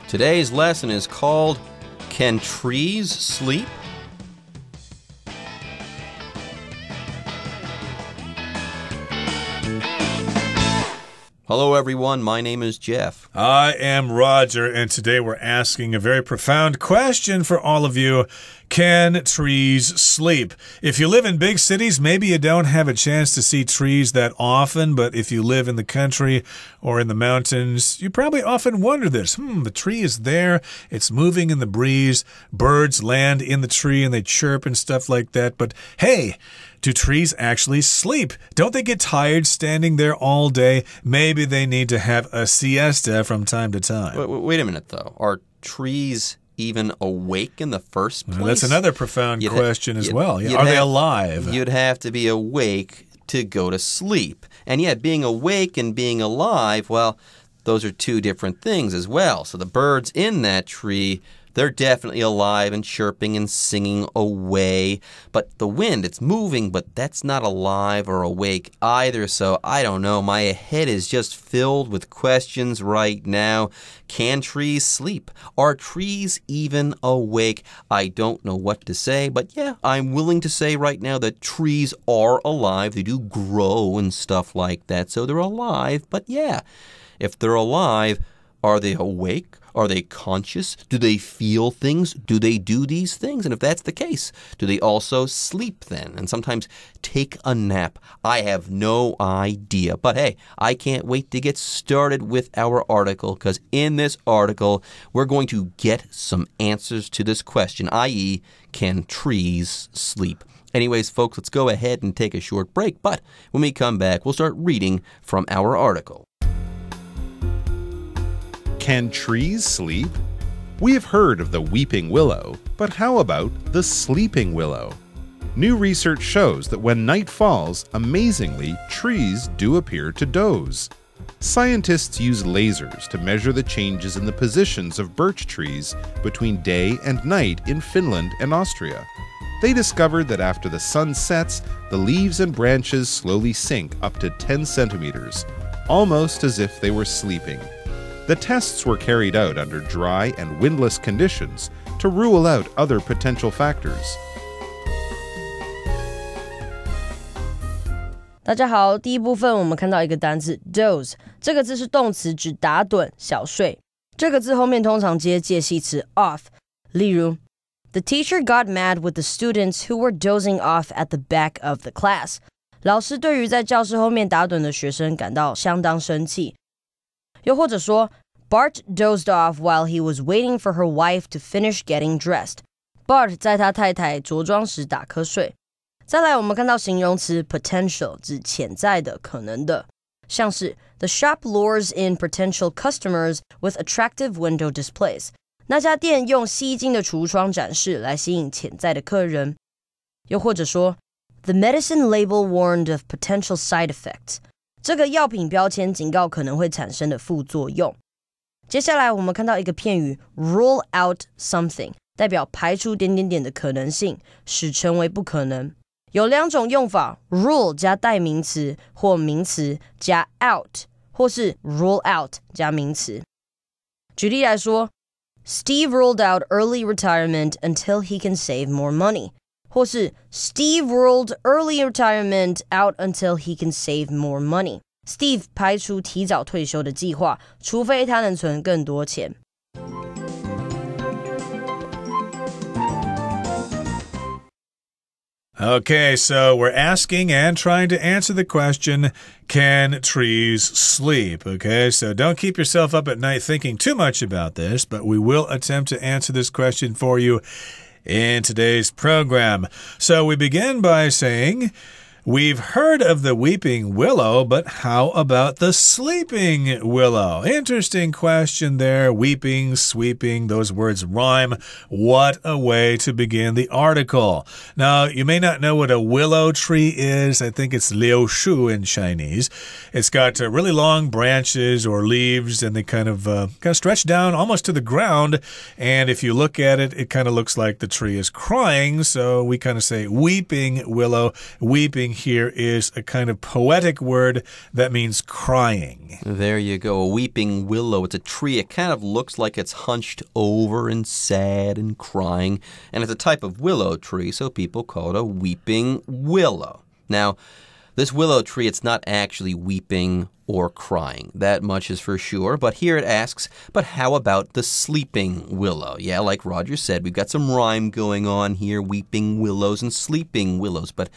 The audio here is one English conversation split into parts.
Today's lesson is called Can Trees Sleep? Hello everyone, my name is Jeff. I am Roger, and today we're asking a very profound question for all of you. Can trees sleep? If you live in big cities, maybe you don't have a chance to see trees that often, but if you live in the country or in the mountains, you probably often wonder this. The tree is there, it's moving in the breeze, birds land in the tree and they chirp and stuff like that, but hey, do trees actually sleep? Don't they get tired standing there all day? Maybe they need to have a siesta from time to time. Wait a minute, though. Are trees even awake in the first place? Well, that's another profound question as well. Are they alive? You'd have to be awake to go to sleep. And yet, being awake and being alive, well, those are two different things as well. So the birds in that tree, they're definitely alive and chirping and singing away. But the wind, it's moving, but that's not alive or awake either. So I don't know. My head is just filled with questions right now. Can trees sleep? Are trees even awake? I don't know what to say. But yeah, I'm willing to say right now that trees are alive. They do grow and stuff like that. So they're alive. But yeah, if they're alive, are they awake? Are they conscious? Do they feel things? Do they do these things? And if that's the case, do they also sleep then? And sometimes take a nap? I have no idea. But hey, I can't wait to get started with our article, because in this article, we're going to get some answers to this question, i.e., can trees sleep? Anyways, folks, let's go ahead and take a short break. But when we come back, we'll start reading from our article. Can trees sleep? We have heard of the weeping willow, but how about the sleeping willow? New research shows that when night falls, amazingly, trees do appear to doze. Scientists use lasers to measure the changes in the positions of birch trees between day and night in Finland and Austria. They discovered that after the sun sets, the leaves and branches slowly sink up to 10 centimeters, almost as if they were sleeping. The tests were carried out under dry and windless conditions to rule out other potential factors. 大家好，第一部分我们看到一个单字 doze， 这个字是动词，指打盹、小睡。这个字后面通常接介系词 off， 例如 The teacher got mad with the students who were dozing off at the back of the class. 老师对于在教室后面打盹的学生感到相当生气。又或者说 Bart dozed off while he was waiting for her wife to finish getting dressed. Bart 在他太太着装时打瞌睡。再来我们看到形容词 potential 指潜在的、可能的，像是 The shop lures in potential customers with attractive window displays. 那家店用吸睛的橱窗展示来吸引潜在的客人。又或者说 The medicine label warned of potential side effects. 这个药品标签警告可能会产生的副作用。接下来我们看到一个片语 rule out something， 代表排除点点点的可能性，使成为不可能。有两种用法 rule 加代名词或名词加 out， 或是 rule out 加名词。举例来说 Steve ruled out early retirement until he can save more money， 或是 Steve ruled early retirement out until he can save more money。 Steve 排除提早退休的计划，除非他能存更多钱。Okay, so we're asking and trying to answer the question, can trees sleep? Okay, so don't keep yourself up at night thinking too much about this, but we will attempt to answer this question for you in today's program. So we begin by saying, we've heard of the weeping willow, but how about the sleeping willow? Interesting question there. Weeping, sweeping, those words rhyme. What a way to begin the article. Now, you may not know what a willow tree is. I think it's 柳树 in Chinese. It's got really long branches or leaves, and they kind of stretch down almost to the ground. And if you look at it, it kind of looks like the tree is crying. So we kind of say weeping willow, weeping here is a kind of poetic word that means crying. There you go, a weeping willow. It's a tree. It kind of looks like it's hunched over and sad and crying. And it's a type of willow tree, so people call it a weeping willow. Now, this willow tree, it's not actually weeping or crying. That much is for sure. But here it asks, but how about the sleeping willow? Yeah, like Roger said, we've got some rhyme going on here, weeping willows and sleeping willows. But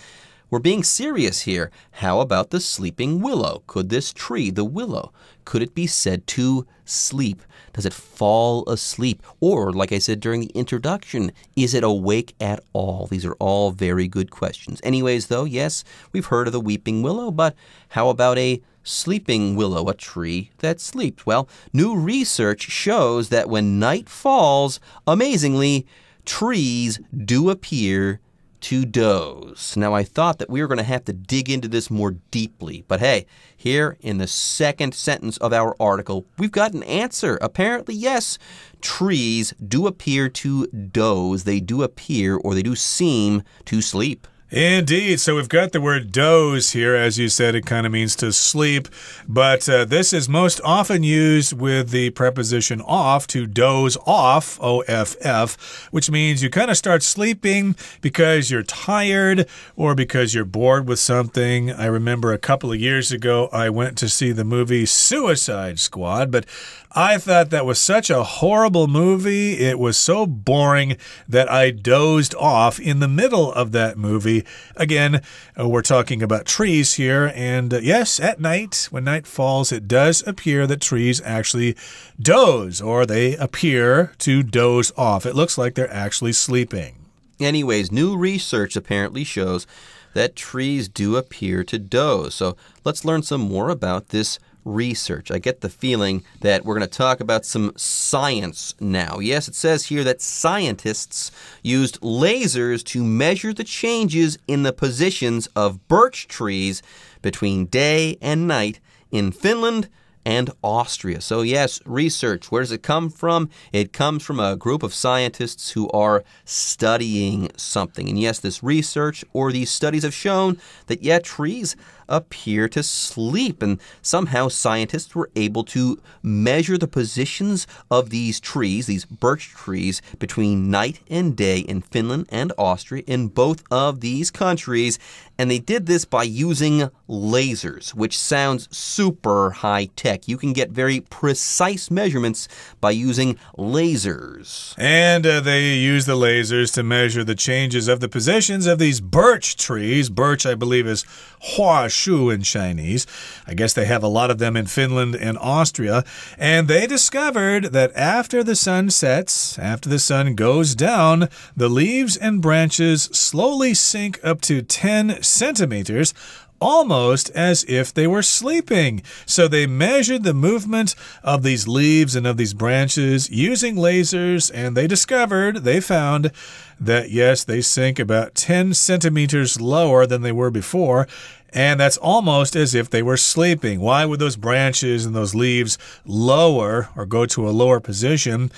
we're being serious here. How about the sleeping willow? Could this tree, the willow, could it be said to sleep? Does it fall asleep? Or, like I said during the introduction, is it awake at all? These are all very good questions. Anyways, though, yes, we've heard of the weeping willow, but how about a sleeping willow, a tree that sleeps? Well, new research shows that when night falls, amazingly, trees do appear to doze. Now, I thought that we were going to have to dig into this more deeply, but hey, here in the second sentence of our article, we've got an answer. Apparently, yes, trees do appear to doze. They do appear, or they do seem to sleep. Indeed. So we've got the word doze here. As you said, it kind of means to sleep. But this is most often used with the preposition off, to doze off, O-F-F, which means you kind of start sleeping because you're tired or because you're bored with something. I remember a couple of years ago, I went to see the movie Suicide Squad, but I thought that was such a horrible movie. It was so boring that I dozed off in the middle of that movie. Again, we're talking about trees here. And yes, at night, when night falls, it does appear that trees actually doze, or they appear to doze off. It looks like they're actually sleeping. Anyways, new research apparently shows that trees do appear to doze. So let's learn some more about this research. I get the feeling that we're going to talk about some science now. Yes, it says here that scientists used lasers to measure the changes in the positions of birch trees between day and night in Finland and Austria. So yes, research. Where does it come from? It comes from a group of scientists who are studying something. And yes, this research or these studies have shown that, yeah, trees appear to sleep. And somehow scientists were able to measure the positions of these trees, these birch trees, between night and day in Finland and Austria, in both of these countries. And they did this by using lasers, which sounds super high-tech. You can get very precise measurements by using lasers. And they use the lasers to measure the changes of the positions of these birch trees. Birch, I believe, is hua shu in Chinese. I guess they have a lot of them in Finland and Austria. And they discovered that after the sun sets, after the sun goes down, the leaves and branches slowly sink up to 10 centimeters, almost as if they were sleeping. So they measured the movement of these leaves and of these branches using lasers, and they found that, yes, they sink about 10 centimeters lower than they were before. And that's almost as if they were sleeping. Why would those branches and those leaves lower or go to a lower position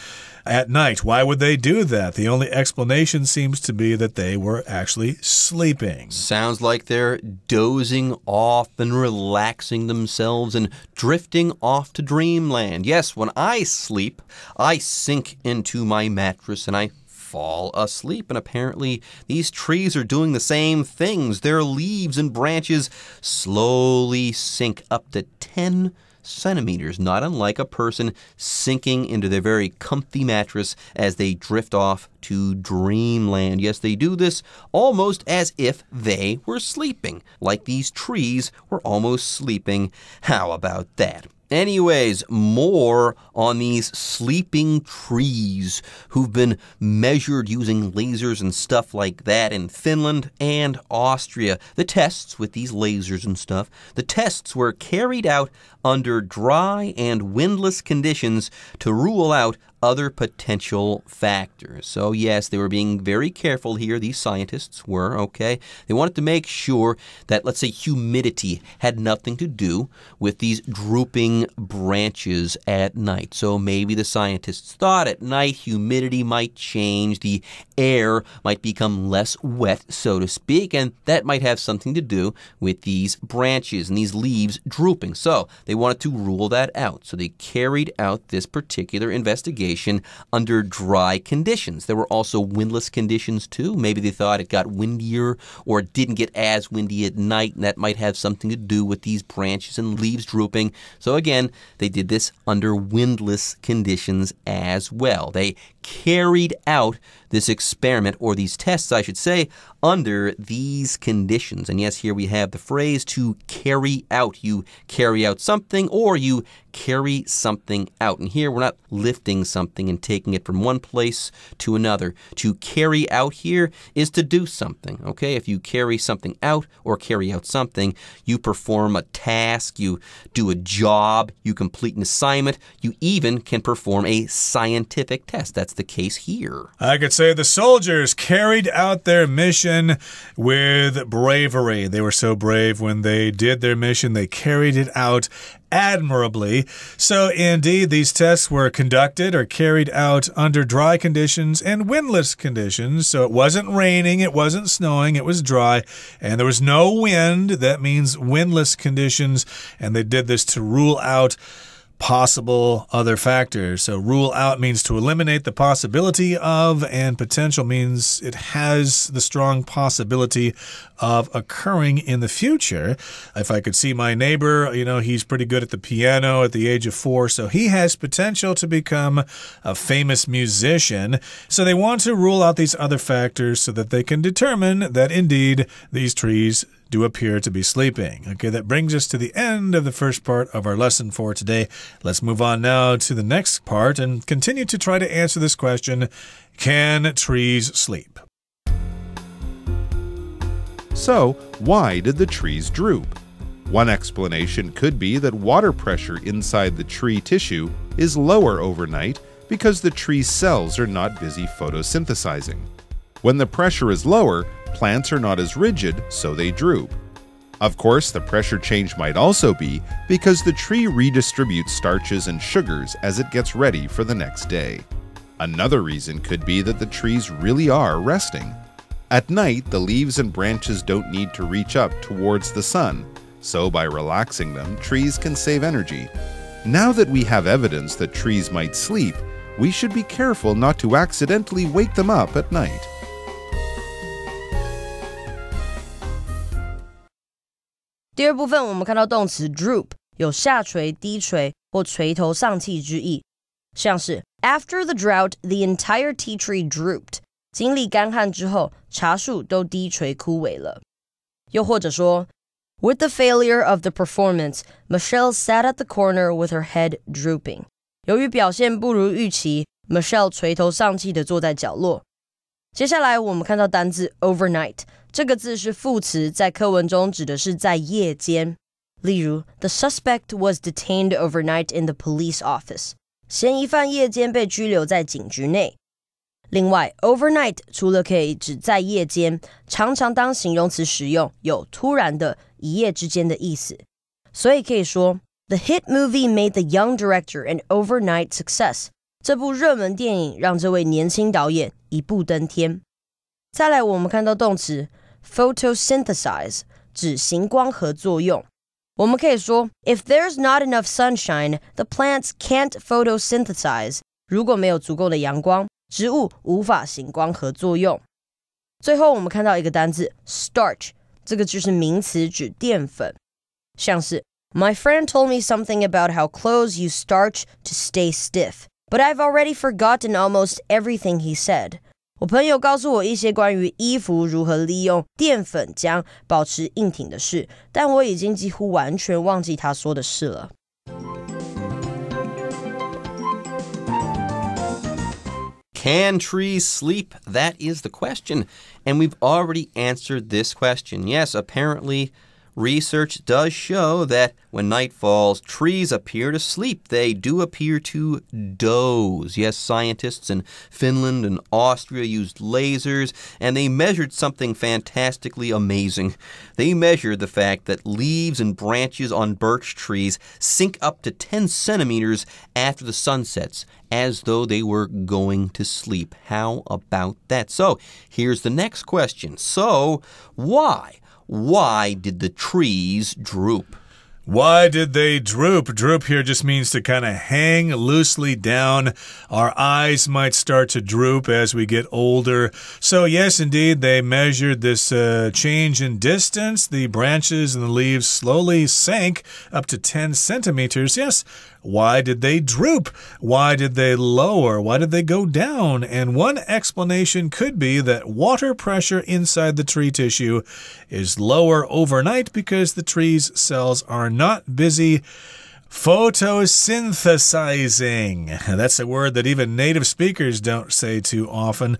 at night? Why would they do that? The only explanation seems to be that they were actually sleeping. Sounds like they're dozing off and relaxing themselves and drifting off to dreamland. Yes, when I sleep, I sink into my mattress and I fall asleep. And apparently these trees are doing the same things. Their leaves and branches slowly sink up to 10 centimeters, not unlike a person sinking into their very comfy mattress as they drift off to dreamland. Yes, they do this almost as if they were sleeping, like these trees were almost sleeping. How about that? Anyways, more on these sleeping trees who've been measured using lasers and stuff like that in Finland and Austria. The tests with these lasers and stuff, the tests were carried out under dry and windless conditions to rule out other potential factors. So yes, they were being very careful here, these scientists were, okay? They wanted to make sure that, let's say, humidity had nothing to do with these drooping drooping branches at night. So maybe the scientists thought at night humidity might change, the air might become less wet, so to speak, and that might have something to do with these branches and these leaves drooping. So they wanted to rule that out. So they carried out this particular investigation under dry conditions. There were also windless conditions too. Maybe they thought it got windier or it didn't get as windy at night, and that might have something to do with these branches and leaves drooping. So again, they did this under windless conditions as well. They carried out this experiment, or these tests, I should say, under these conditions. And yes, here we have the phrase to carry out. You carry out something, or you carry something out. And here we're not lifting something and taking it from one place to another. To carry out here is to do something, okay? If you carry something out or carry out something, you perform a task, you do a job, you complete an assignment, you even can perform a scientific test. That's the case here. I could say the soldiers carried out their mission with bravery. They were so brave when they did their mission. They carried it out admirably. So indeed, these tests were conducted or carried out under dry conditions and windless conditions. So it wasn't raining, it wasn't snowing, it was dry, and there was no wind. That means windless conditions, and they did this to rule out possible other factors. So rule out means to eliminate the possibility of, and potential means it has the strong possibility of occurring in the future. If I could see my neighbor, he's pretty good at the piano at the age of 4, so he has potential to become a famous musician. So they want to rule out these other factors so that they can determine that indeed these trees do appear to be sleeping. Okay, that brings us to the end of the first part of our lesson for today. Let's move on now to the next part and continue to try to answer this question: can trees sleep? So, why did the trees droop? One explanation could be that water pressure inside the tree tissue is lower overnight because the tree's cells are not busy photosynthesizing. When the pressure is lower, plants are not as rigid, so they droop. Of course, the pressure change might also be because the tree redistributes starches and sugars as it gets ready for the next day. Another reason could be that the trees really are resting. At night, the leaves and branches don't need to reach up towards the sun, so by relaxing them, trees can save energy. Now that we have evidence that trees might sleep, we should be careful not to accidentally wake them up at night. 第二部分我们看到动词 droop 有下垂、低垂或垂头丧气之意，像是 After the drought, the entire tea tree drooped. 经历干旱之后，茶树都低垂枯萎了。又或者说 With the failure of the performance, Michelle sat at the corner with her head drooping. 由于表现不如预期， Michelle 垂头丧气地坐在角落。接下来我们看到单字 overnight， 这个字是副词，在课文中指的是在夜间。例如 The suspect was detained overnight in the police office. 嫌疑犯夜间被拘留在警局内。另外 overnight 除了可以指在夜间，常常当形容词使用，有突然的、一夜之间的意思。所以可以说 The hit movie made the young director an overnight success. 这部热门电影让这位年轻导演一步登天。再来我们看到动词 photosynthesize 指行光合作用。我们可以说 If there's not enough sunshine, the plants can't photosynthesize. 如果没有足够的阳光，植物无法行光合作用。最后我们看到一个单字 starch， 这个就是名词，指淀粉。像是 My friend told me something about how clothes use starch to stay stiff, but I've already forgotten almost everything he said. 我朋友告诉我一些关于衣服如何利用淀粉浆保持硬挺的事，但我已经几乎完全忘记他说的事了。Can trees sleep? That is the question. And we've already answered this question. Yes, apparently research does show that when night falls, trees appear to sleep. They do appear to doze. Yes, scientists in Finland and Austria used lasers, and they measured something fantastically amazing. They measured the fact that leaves and branches on birch trees sink up to 10 centimeters after the sun sets, as though they were going to sleep. How about that? So, here's the next question. So, why? Why did the trees droop? Why did they droop? Droop here just means to kind of hang loosely down. Our eyes might start to droop as we get older. So yes, indeed, they measured this change in distance. The branches and the leaves slowly sank up to 10 centimeters. Yes. Why did they droop? Why did they lower? Why did they go down? And one explanation could be that water pressure inside the tree tissue is lower overnight because the tree's cells are not busy photosynthesizing. That's a word that even native speakers don't say too often.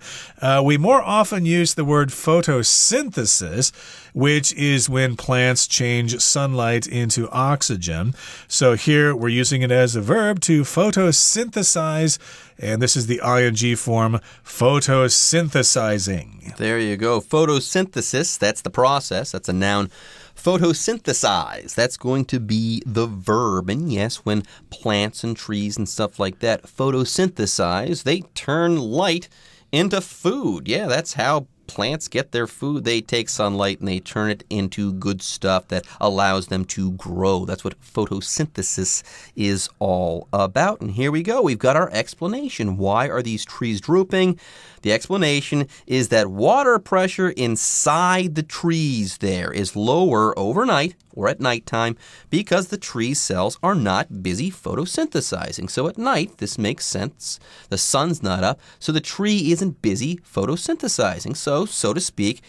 We more often use the word photosynthesis, which is when plants change sunlight into oxygen. So here we're using it as a verb to photosynthesize, and this is the ing form, photosynthesizing. There you go. Photosynthesis, that's the process. That's a noun. Photosynthesize, that's going to be the verb. And yes, when plants and trees and stuff like that photosynthesize, they turn light into food. Yeah, that's how plants get their food. They take sunlight and they turn it into good stuff that allows them to grow. That's what photosynthesis is all about. And here we go. We've got our explanation. Why are these trees drooping? The explanation is that water pressure inside the trees there is lower overnight or at nighttime because the tree cells are not busy photosynthesizing. So at night, this makes sense. The sun's not up, so the tree isn't busy photosynthesizing. So to speak,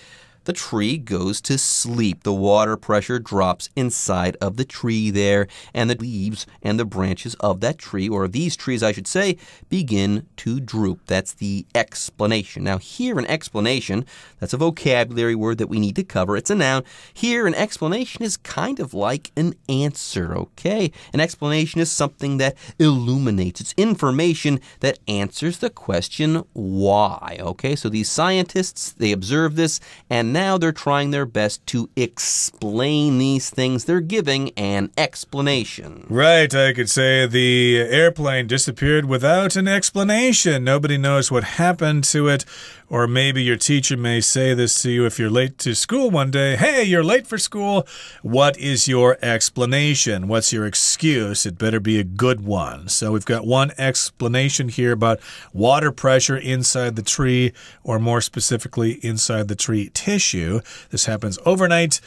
the tree goes to sleep. The water pressure drops inside of the tree there, and the leaves and the branches of that tree, or of these trees, I should say, begin to droop. That's the explanation. Now, here an explanation, that's a vocabulary word that we need to cover. It's a noun. Here an explanation is kind of like an answer, okay? An explanation is something that illuminates. It's information that answers the question why, okay? So these scientists, they observe this, and now they're trying their best to explain these things. They're giving an explanation. Right, I could say the airplane disappeared without an explanation. Nobody knows what happened to it. Or maybe your teacher may say this to you if you're late to school one day. Hey, you're late for school. What is your explanation? What's your excuse? It better be a good one. So we've got one explanation here about water pressure inside the tree, or more specifically, inside the tree tissue. This happens overnight,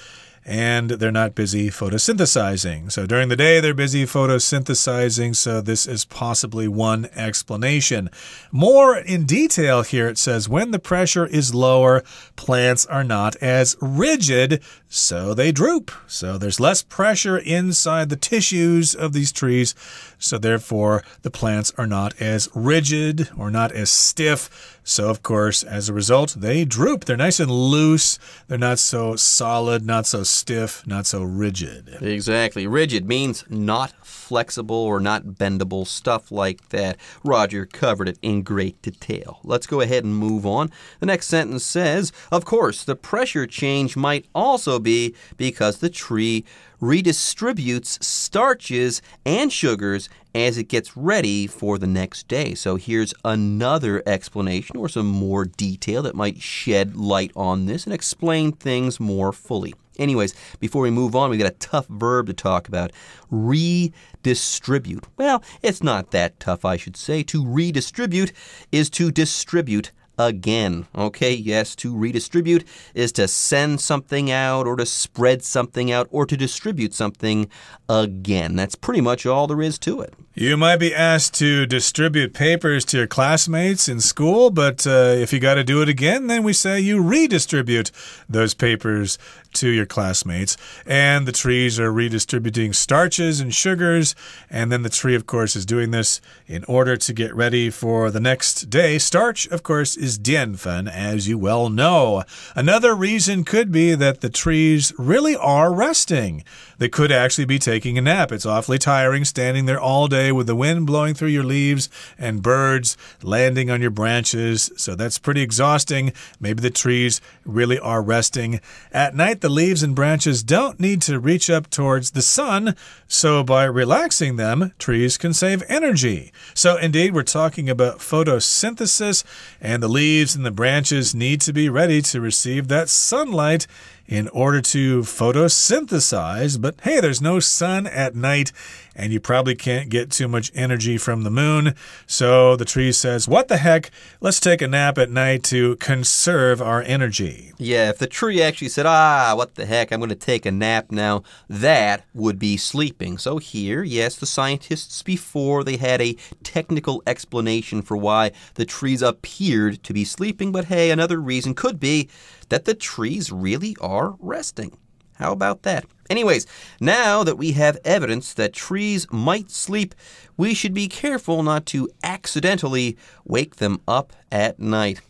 and they're not busy photosynthesizing. So during the day, they're busy photosynthesizing, so this is possibly one explanation. More in detail here, it says, when the pressure is lower, plants are not as rigid, so they droop. So there's less pressure inside the tissues of these trees, so therefore the plants are not as rigid or not as stiff. So, of course, as a result, they droop. They're nice and loose. They're not so solid, not so stiff, not so rigid. Exactly. Rigid means not flexible or not bendable, stuff like that. Roger covered it in great detail. Let's go ahead and move on. The next sentence says, of course, the pressure change might also be because the tree redistributes starches and sugars as it gets ready for the next day. So here's another explanation or some more detail that might shed light on this and explain things more fully. Anyways, before we move on, we've got a tough verb to talk about. Redistribute. Well, it's not that tough, I should say. To redistribute is to distribute again. Okay, yes, to redistribute is to send something out or to spread something out or to distribute something again. That's pretty much all there is to it. You might be asked to distribute papers to your classmates in school, but if you got to do it again, then we say you redistribute those papers to your classmates. And the trees are redistributing starches and sugars. And then the tree, of course, is doing this in order to get ready for the next day. Starch, of course, is 淀粉, as you well know. Another reason could be that the trees really are resting. They could actually be taking a nap. It's awfully tiring standing there all day with the wind blowing through your leaves and birds landing on your branches. So that's pretty exhausting. Maybe the trees really are resting. At night, the leaves and branches don't need to reach up towards the sun. So by relaxing them, trees can save energy. So indeed, we're talking about photosynthesis, and the leaves and the branches need to be ready to receive that sunlight in order to photosynthesize. But hey, there's no sun at night, and you probably can't get too much energy from the moon. So the tree says, what the heck? Let's take a nap at night to conserve our energy. Yeah, if the tree actually said, what the heck, I'm going to take a nap now, that would be sleeping. So here, yes, the scientists before, they had a technical explanation for why the trees appeared to be sleeping. But hey, another reason could be that the trees really are resting. How about that? Anyways, now that we have evidence that trees might sleep, we should be careful not to accidentally wake them up at night.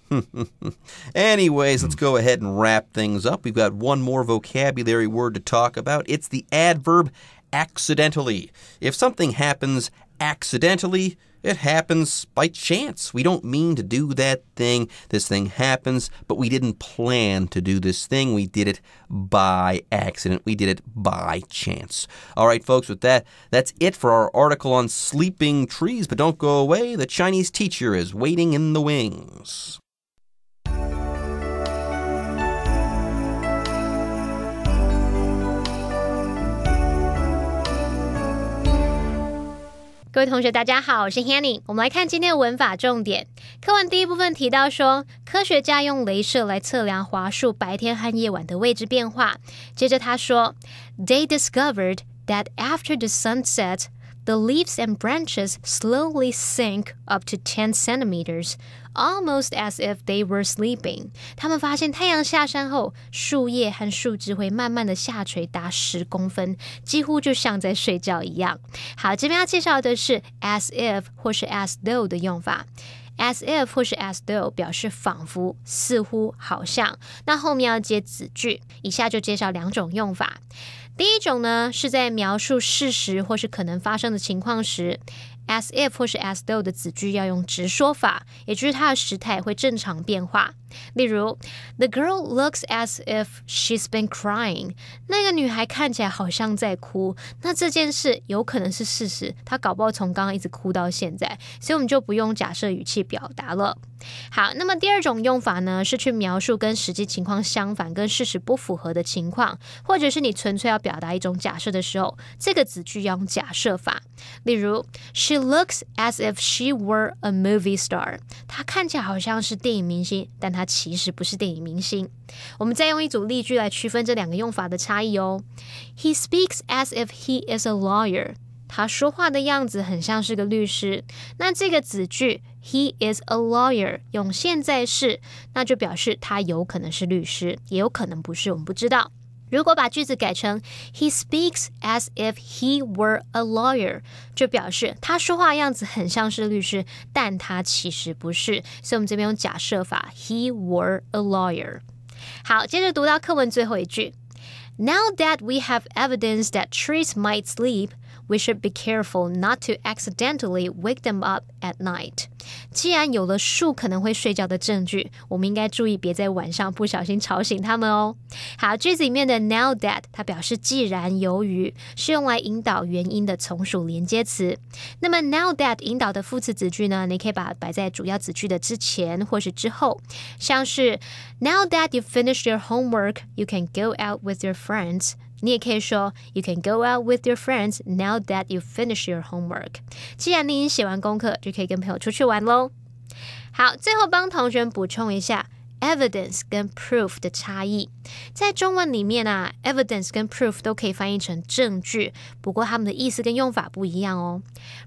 Anyways, let's go ahead and wrap things up. We've got one more vocabulary word to talk about. It's the adverb accidentally. If something happens accidentally, it happens by chance. We don't mean to do that thing. This thing happens, but we didn't plan to do this thing. We did it by accident. We did it by chance. All right, folks, with that, that's it for our article on sleeping trees. But don't go away. The Chinese teacher is waiting in the wings.各位同学大家好，我是 Hanny。 我们来看今天的文法重点。课文第一部分提到说，科学家用雷射来测量桦树白天和夜晚的位置变化。接着他说 They discovered that after the sun sets, the leaves and branches slowly sink up to 10 centimeters, almost as if they were sleeping. 他们发现太阳下山后，树叶和树枝会慢慢的下垂达10公分，几乎就像在睡觉一样。好，这边要介绍的是 as if 或是 as though 的用法。as if 或是 as though 表示仿佛、似乎、好像，那后面要接子句。以下就介绍两种用法。第一种呢，是在描述事实或是可能发生的情况时， as if 或是 as though 的子句要用直说法，也就是它的时态会正常变化。例如 The girl looks as if she's been crying. 那个女孩看起来好像在哭，那这件事有可能是事实，她搞不好从刚刚一直哭到现在，所以我们就不用假设语气表达了。好，那么第二种用法呢，是去描述跟实际情况相反、跟事实不符合的情况，或者是你纯粹要表达一种假设的时候，这个子句要用假设法。例如 She looks as if she were a movie star. 她看起来好像是电影明星，但她其实不是电影明星。我们再用一组例句来区分这两个用法的差异哦。He speaks as if he is a lawyer. 他说话的样子很像是个律师。那这个子句 He is a lawyer 用现在式，那就表示他有可能是律师，也有可能不是，我们不知道。如果把句子改成 He speaks as if he were a lawyer， 就表示他说话的样子很像是律师，但他其实不是，所以我们这边用假设法 He were a lawyer。 好，接着读到课文最后一句 Now that we have evidence that trees might sleep, we should be careful not to accidentally wake them up at night. 既然有了树可能会睡觉的证据，我们应该注意别在晚上不小心吵醒它们哦。好，句子里面的 now that 它表示既然由于，是用来引导原因的从属连接词。那么 now that 引导的副词子句呢，你可以把它摆在主要子句的之前或是之后，像是 Now that you've finished your homework, you can go out with your friends. 你也可以说 You can go out with your friends now that you finish your homework. 既然你已经写完功课，就可以跟朋友出去玩咯。好，最后帮同学补充一下 evidence 跟 proof 的差异。在中文里面啊 evidence 跟 proof 都可以翻译成证据，不过它们的意思跟用法不一样哦。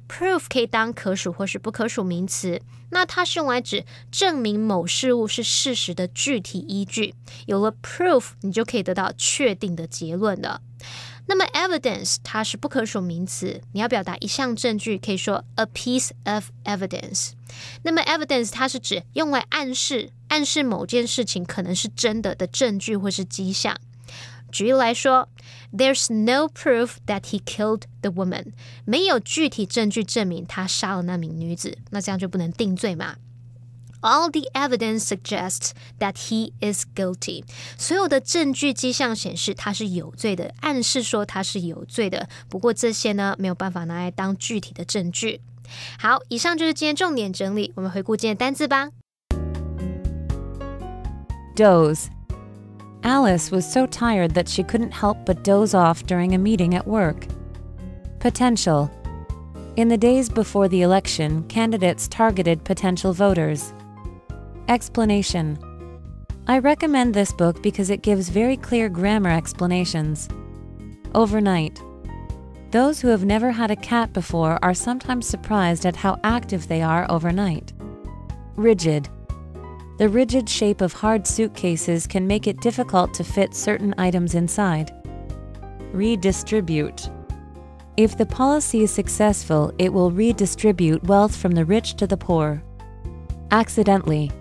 proof 可以当可数或是不可数名词，那它是用来指证明某事物是事实的具体依据。有了 proof 你就可以得到确定的结论了。那么 evidence 它是不可数名词，你要表达一项证据可以说 a piece of evidence。那么 evidence 它是指用来暗示某件事情可能是真的证据或是迹象。举例来说 There's no proof that he killed the woman， 没有具体证据证明他杀了那名女子，那这样就不能定罪嘛。All the evidence suggests that he is guilty。 所有的证据迹象显示他是有罪的，暗示说他是有罪的。不过这些呢，没有办法拿来当具体的证据。好，以上就是今天重点整理，我们回顾今天的单字吧。Doze. Alice was so tired that she couldn't help but doze off during a meeting at work. Potential. In the days before the election, candidates targeted potential voters. Explanation. I recommend this book because it gives very clear grammar explanations. Overnight. Those who have never had a cat before are sometimes surprised at how active they are overnight. Rigid. The rigid shape of hard suitcases can make it difficult to fit certain items inside. Redistribute. If the policy is successful, it will redistribute wealth from the rich to the poor. Accidentally.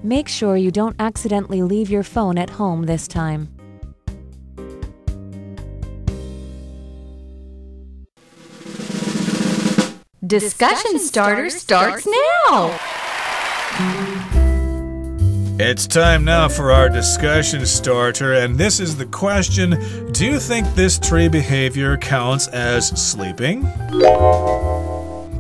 Make sure you don't accidentally leave your phone at home this time. Discussion Starter starts now! It's time now for our discussion starter, and this is the question: do you think this tree behavior counts as sleeping?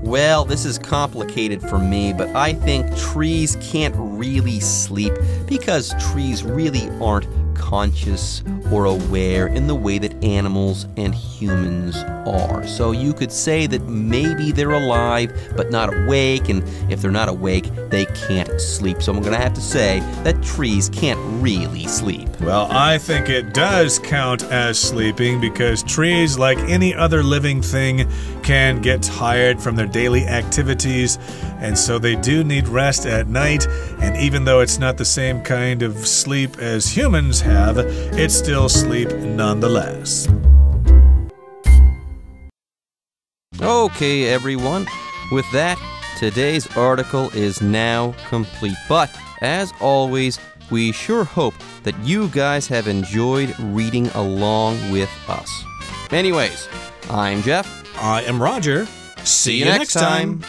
Well, this is complicated for me, but I think trees can't really sleep because trees really aren't conscious or aware in the way that animals and humans are. So you could say that maybe they're alive but not awake, and if they're not awake, they can't sleep. So I'm going to have to say that trees can't really sleep. Well, I think it does count as sleeping because trees, like any other living thing, can get tired from their daily activities, and so they do need rest at night. And even though it's not the same kind of sleep as humans have, it's still sleep nonetheless. Okay, everyone. With that, today's article is now complete. But, as always, we sure hope that you guys have enjoyed reading along with us. Anyways, I'm Jeff. I am Roger. See you next time.